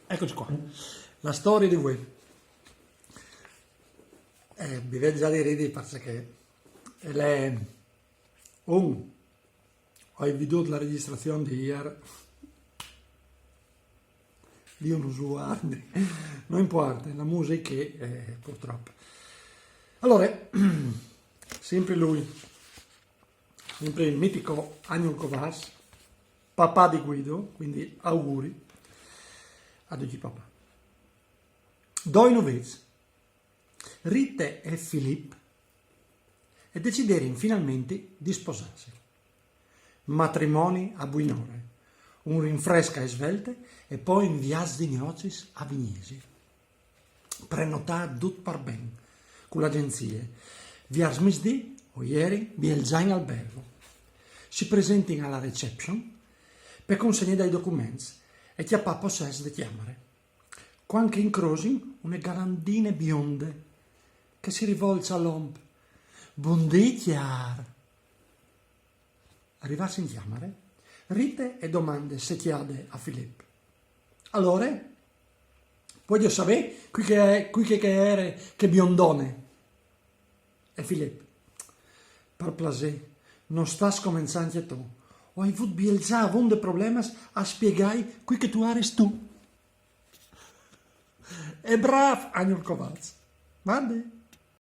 Eccoci qua, la storia di voi. Vi vedo già di ridere perché è ho veduto la registrazione di ieri di un usuario, non importa, la musica purtroppo. Allora, sempre lui, sempre il mitico Anion Kovas, papà di Guido, quindi auguri ad oggi papà. Doi novesi, Rite e Filippo, e deciderono finalmente di sposarsi. Matrimoni a Buinore, un rinfresca e svelte, e poi in viaggio di nozis a Vignesi. Prenotà tutto per ben, con l'agenzia. Via smisdì, o ieri, vi è già in albergo. Si presentano alla reception per consegnare dei documenti e chiappà possesso di chiamare. Quando incrosi una galandine bionde che si rivolge all'omp. Buondì chiar. Arrivarsi in chiamare, rite e domande se chiade a Filippo. Allora, voglio sapere qui che era che biondone. E Filippo, per placer, non sta scomenzando tu. Ho avuto già avunde problemi a spiegare qui che tu eres tu. E bravo, Anion Kovacs. Guarda.